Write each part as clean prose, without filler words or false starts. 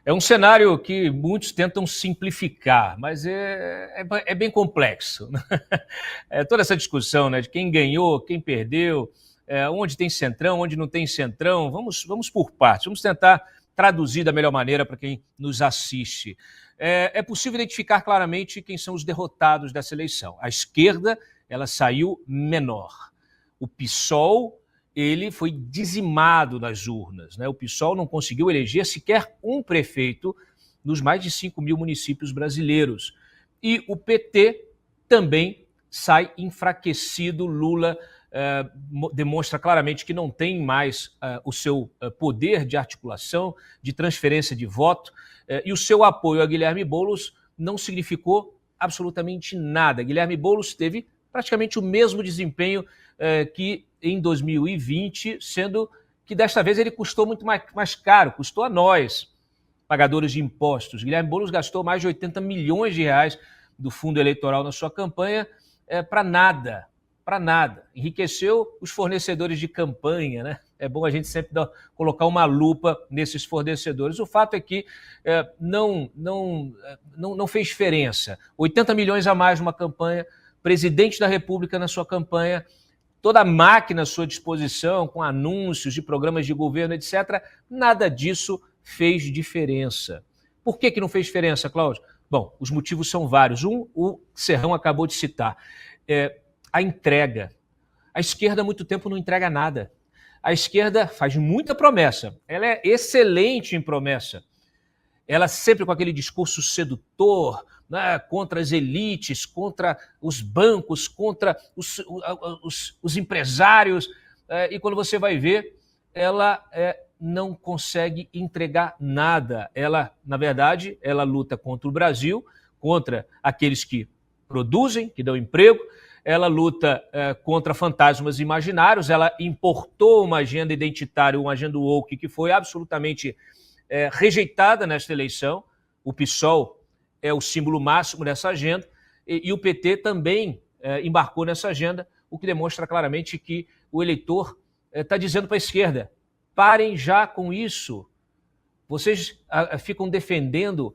É um cenário que muitos tentam simplificar, mas é bem complexo. Toda essa discussão, né, de quem ganhou, quem perdeu, onde tem centrão, onde não tem centrão, vamos por partes, vamos tentar traduzir da melhor maneira para quem nos assiste. É possível identificar claramente quem são os derrotados dessa eleição. A esquerda, ela saiu menor. O PSOL, ele foi dizimado nas urnas, né? O PSOL não conseguiu eleger sequer um prefeito nos mais de 5 mil municípios brasileiros. E o PT também sai enfraquecido. Lula demonstra claramente que não tem mais o seu poder de articulação, de transferência de voto, e o seu apoio a Guilherme Boulos não significou absolutamente nada. Guilherme Boulos teve praticamente o mesmo desempenho que em 2020, sendo que desta vez ele custou muito mais caro, custou a nós, pagadores de impostos. Guilherme Boulos gastou mais de 80 milhões de reais do fundo eleitoral na sua campanha para nada. Enriqueceu os fornecedores de campanha, né? É bom a gente sempre colocar uma lupa nesses fornecedores. O fato é que não fez diferença. 80 milhões a mais numa campanha, presidente da República na sua campanha, toda a máquina à sua disposição, com anúncios de programas de governo, etc. Nada disso fez diferença. Por que não fez diferença, Cláudio? Bom, os motivos são vários. O Serrão acabou de citar. A entrega. A esquerda há muito tempo não entrega nada. A esquerda faz muita promessa. Ela é excelente em promessa. Ela sempre com aquele discurso sedutor, né, contra as elites, contra os bancos, contra os empresários. E quando você vai ver, ela não consegue entregar nada. Ela, na verdade, ela luta contra o Brasil, contra aqueles que produzem, que dão emprego. Ela luta contra fantasmas imaginários. Ela importou uma agenda identitária, uma agenda woke, que foi absolutamente rejeitada nesta eleição. O PSOL é o símbolo máximo dessa agenda, e o PT também embarcou nessa agenda, o que demonstra claramente que o eleitor está dizendo para a esquerda: parem já com isso. Vocês ficam defendendo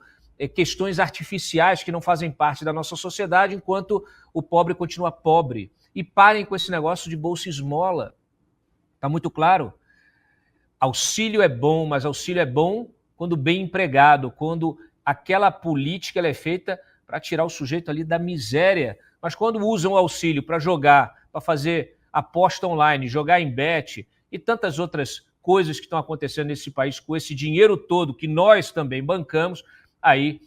questões artificiais que não fazem parte da nossa sociedade, enquanto o pobre continua pobre. E parem com esse negócio de bolsa esmola. Está muito claro. Auxílio é bom, mas auxílio é bom quando bem empregado, quando aquela política ela é feita para tirar o sujeito ali da miséria. Mas quando usam o auxílio para jogar, para fazer aposta online, jogar em bet e tantas outras coisas que estão acontecendo nesse país com esse dinheiro todo que nós também bancamos, aí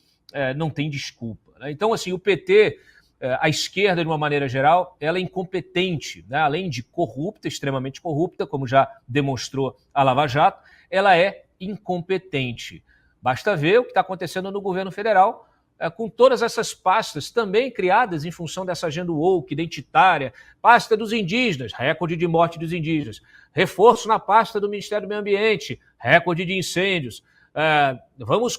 não tem desculpa, né? Então, assim, o PT, a esquerda, de uma maneira geral, ela é incompetente, né? Além de corrupta, extremamente corrupta, como já demonstrou a Lava Jato, ela é incompetente. Basta ver o que está acontecendo no governo federal, com todas essas pastas também criadas em função dessa agenda woke, identitária, pasta dos indígenas, recorde de morte dos indígenas, reforço na pasta do Ministério do Meio Ambiente, recorde de incêndios, vamos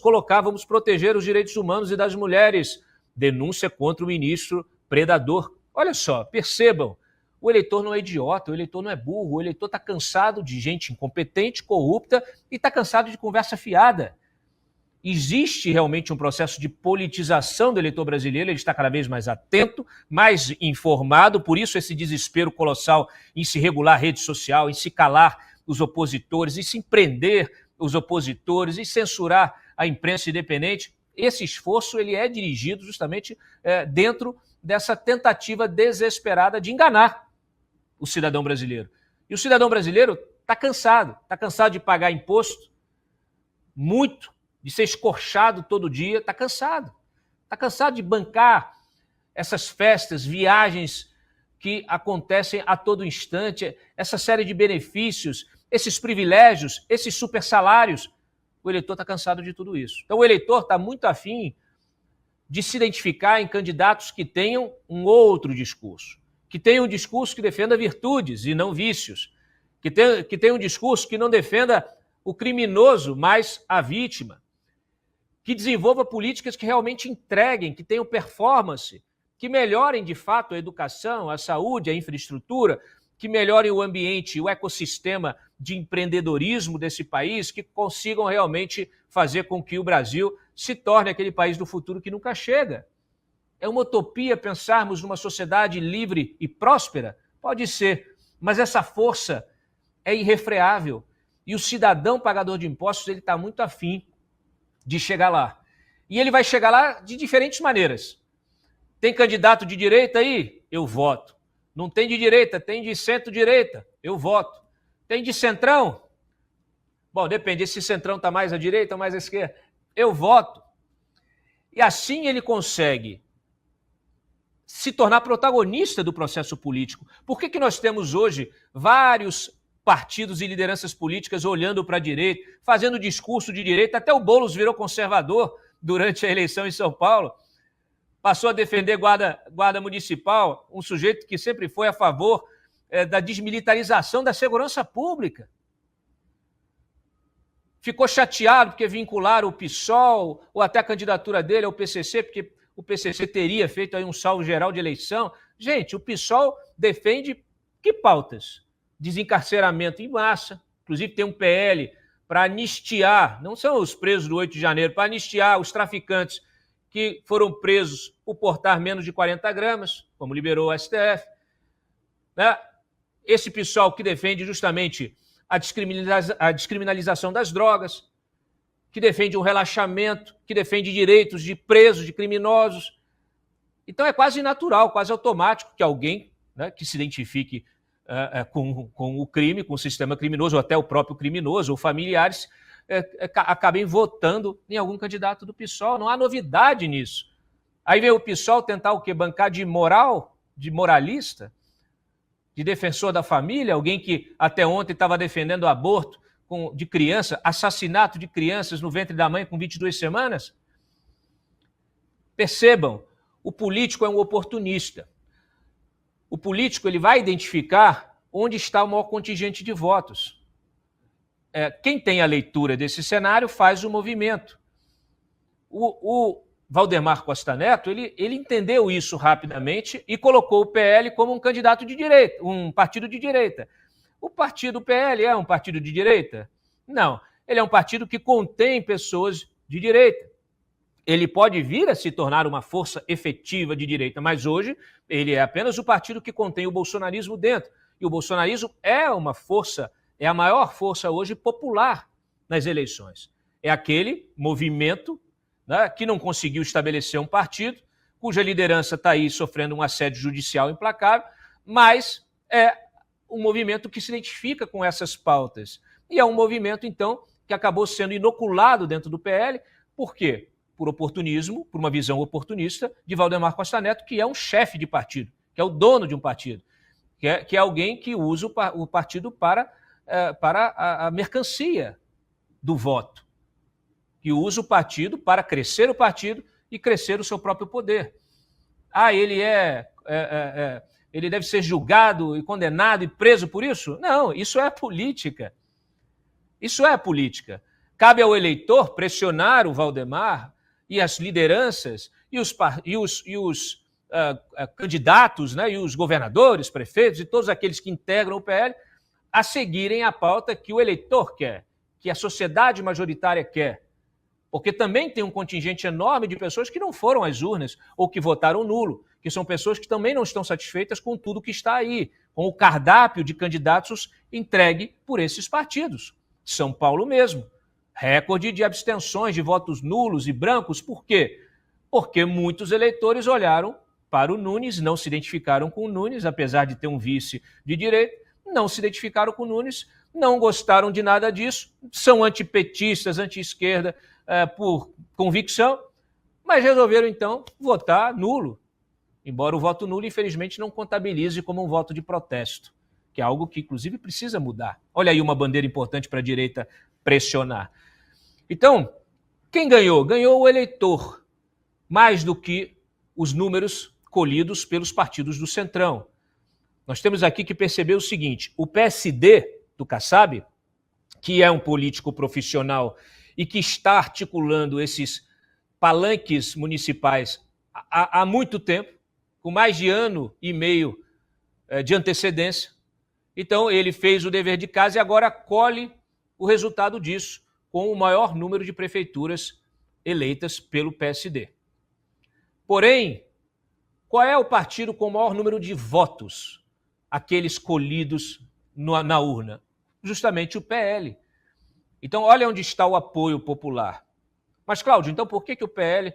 proteger os direitos humanos e das mulheres, denúncia contra o ministro predador. Olha só, percebam, o eleitor não é idiota, o eleitor não é burro, o eleitor está cansado de gente incompetente, corrupta e está cansado de conversa fiada. Existe realmente um processo de politização do eleitor brasileiro, ele está cada vez mais atento, mais informado, por isso esse desespero colossal em se regular a rede social, em se calar os opositores, em se prender os opositores, em censurar a imprensa independente. Esse esforço ele é dirigido justamente dentro dessa tentativa desesperada de enganar o cidadão brasileiro. E o cidadão brasileiro está cansado de pagar imposto, muito, de ser escorchado todo dia, está cansado de bancar essas festas, viagens que acontecem a todo instante, essa série de benefícios, esses privilégios, esses super salários. O eleitor está cansado de tudo isso. Então o eleitor está muito afim de se identificar em candidatos que tenham um outro discurso, que tenham um discurso que defenda virtudes e não vícios, que tenha um discurso que não defenda o criminoso, mas a vítima, que desenvolva políticas que realmente entreguem, que tenham performance, que melhorem de fato a educação, a saúde, a infraestrutura, que melhorem o ambiente, o ecossistema de empreendedorismo desse país, que consigam realmente fazer com que o Brasil se torne aquele país do futuro que nunca chega. É uma utopia pensarmos numa sociedade livre e próspera? Pode ser, mas essa força é irrefreável. E o cidadão pagador de impostos ele está muito afim de chegar lá. E ele vai chegar lá de diferentes maneiras. Tem candidato de direita aí? Eu voto. Não tem de direita, tem de centro-direita. Eu voto. Tem de centrão? Bom, depende se centrão está mais à direita ou mais à esquerda. Eu voto. E assim ele consegue se tornar protagonista do processo político. Por que nós temos hoje vários partidos e lideranças políticas olhando para a direita, fazendo discurso de direita? Até o Boulos virou conservador durante a eleição em São Paulo. Passou a defender guarda municipal, um sujeito que sempre foi a favor da desmilitarização da segurança pública. Ficou chateado porque vincularam o PSOL ou até a candidatura dele ao PCC, porque o PCC teria feito aí um salvo geral de eleição. Gente, o PSOL defende que pautas? Desencarceramento em massa, inclusive tem um PL para anistiar, não são os presos do 8 de janeiro, para anistiar os traficantes que foram presos por portar menos de 40 gramas, como liberou o STF. Né? Esse PSOL que defende justamente a descriminalização das drogas, que defende um relaxamento, que defende direitos de presos, de criminosos. Então é quase natural, quase automático que alguém, né, que se identifique com o crime, com o sistema criminoso, ou até o próprio criminoso, ou familiares, acabem votando em algum candidato do PSOL. Não há novidade nisso. Aí vem o PSOL tentar o quê? Bancar de moral, de moralista, de defensor da família, alguém que até ontem estava defendendo o aborto de criança, assassinato de crianças no ventre da mãe com 22 semanas. Percebam, o político é um oportunista. O político ele vai identificar onde está o maior contingente de votos. Quem tem a leitura desse cenário faz o movimento. O Valdemar Costa Neto, ele entendeu isso rapidamente e colocou o PL como um candidato de direita, um partido de direita. O partido PL é um partido de direita? Não. Ele é um partido que contém pessoas de direita. Ele pode vir a se tornar uma força efetiva de direita, mas hoje ele é apenas o partido que contém o bolsonarismo dentro. E o bolsonarismo é uma força, é a maior força hoje popular nas eleições. É aquele movimento, né, que não conseguiu estabelecer um partido, cuja liderança está aí sofrendo um assédio judicial implacável, mas é um movimento que se identifica com essas pautas. E é um movimento, então, que acabou sendo inoculado dentro do PL. Por quê? Por oportunismo, por uma visão oportunista de Valdemar Costa Neto, que é um chefe de partido, que é o dono de um partido, que é alguém que usa o partido para a mercancia do voto, que usa o partido para crescer o partido e crescer o seu próprio poder. Ele deve ser julgado e condenado e preso por isso? Não, isso é política. Isso é política. Cabe ao eleitor pressionar o Valdemar e as lideranças e os candidatos, né, e os governadores, prefeitos e todos aqueles que integram o PL a seguirem a pauta que o eleitor quer, que a sociedade majoritária quer. Porque também tem um contingente enorme de pessoas que não foram às urnas ou que votaram nulo, que são pessoas que também não estão satisfeitas com tudo que está aí, com o cardápio de candidatos entregue por esses partidos. São Paulo mesmo. Recorde de abstenções, de votos nulos e brancos. Por quê? Porque muitos eleitores olharam para o Nunes, não se identificaram com o Nunes, apesar de ter um vice de direita, não se identificaram com o Nunes, não gostaram de nada disso, são antipetistas, anti-esquerda por convicção, mas resolveram, então, votar nulo. Embora o voto nulo, infelizmente, não contabilize como um voto de protesto, que é algo que, inclusive, precisa mudar. Olha aí uma bandeira importante para a direita pressionar. Então, quem ganhou? Ganhou o eleitor, mais do que os números colhidos pelos partidos do Centrão. Nós temos aqui que perceber o seguinte: o PSD do Kassab, que é um político profissional e que está articulando esses palanques municipais há muito tempo, com mais de ano e meio de antecedência, Então, ele fez o dever de casa e agora colhe o resultado disso, com o maior número de prefeituras eleitas pelo PSD. Porém, qual é o partido com o maior número de votos, aqueles colhidos na urna? Justamente o PL. Então, olha onde está o apoio popular. Mas, Cláudio, então por que o PL,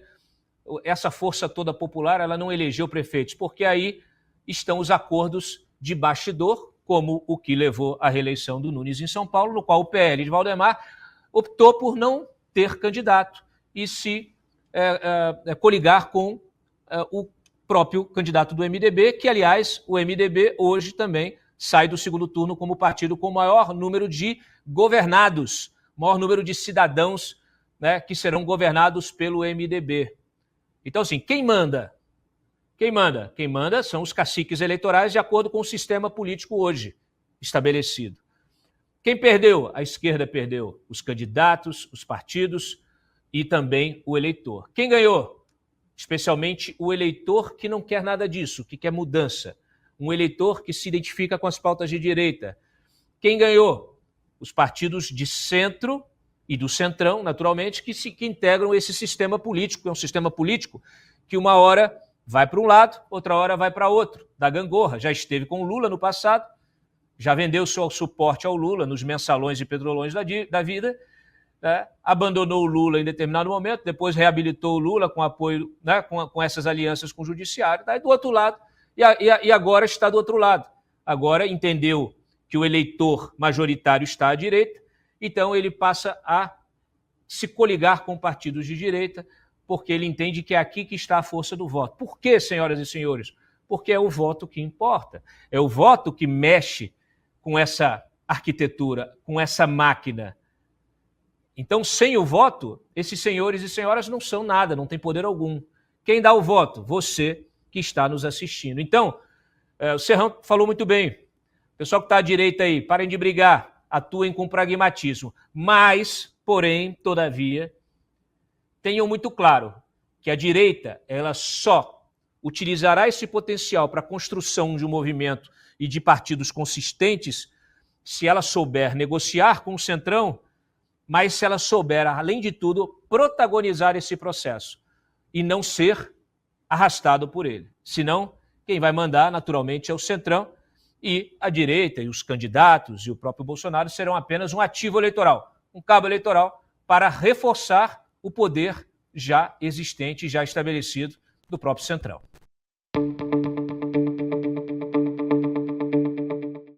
essa força toda popular, ela não elegeu prefeitos? Porque aí estão os acordos de bastidor, como o que levou à reeleição do Nunes em São Paulo, no qual o PL de Valdemar optou por não ter candidato e se coligar com o próprio candidato do MDB, que, aliás, o MDB hoje também sai do segundo turno como partido com o maior número de governados, maior número de cidadãos, né, que serão governados pelo MDB. Então, assim, quem manda? Quem manda? Quem manda são os caciques eleitorais de acordo com o sistema político hoje estabelecido. Quem perdeu? A esquerda perdeu os candidatos, os partidos e também o eleitor. Quem ganhou? Especialmente o eleitor que não quer nada disso, que quer mudança. Um eleitor que se identifica com as pautas de direita. Quem ganhou? Os partidos de centro e do centrão, naturalmente, que integram esse sistema político. É um sistema político que uma hora vai para um lado, outra hora vai para outro, da gangorra. Já esteve com o Lula no passado, já vendeu seu suporte ao Lula nos mensalões e petrolões da vida, né? Abandonou o Lula em determinado momento, depois reabilitou o Lula com apoio, né, com essas alianças com o judiciário, daí do outro lado, e agora está do outro lado. Agora entendeu que o eleitor majoritário está à direita, então ele passa a se coligar com partidos de direita, porque ele entende que é aqui que está a força do voto. Por quê, senhoras e senhores? Porque é o voto que importa, é o voto que mexe com essa arquitetura, com essa máquina. Então, sem o voto, esses senhores e senhoras não são nada, não tem poder algum. Quem dá o voto? Você que está nos assistindo. Então, o Serrão falou muito bem. Pessoal que está à direita aí, parem de brigar, atuem com pragmatismo. Mas, porém, todavia, tenham muito claro que a direita, ela só utilizará esse potencial para a construção de um movimento e de partidos consistentes se ela souber negociar com o centrão, mas se ela souber, além de tudo, protagonizar esse processo e não ser arrastado por ele. Senão, quem vai mandar, naturalmente, é o centrão, e a direita e os candidatos e o próprio Bolsonaro serão apenas um ativo eleitoral, um cabo eleitoral para reforçar o poder já existente, já estabelecido do próprio centrão.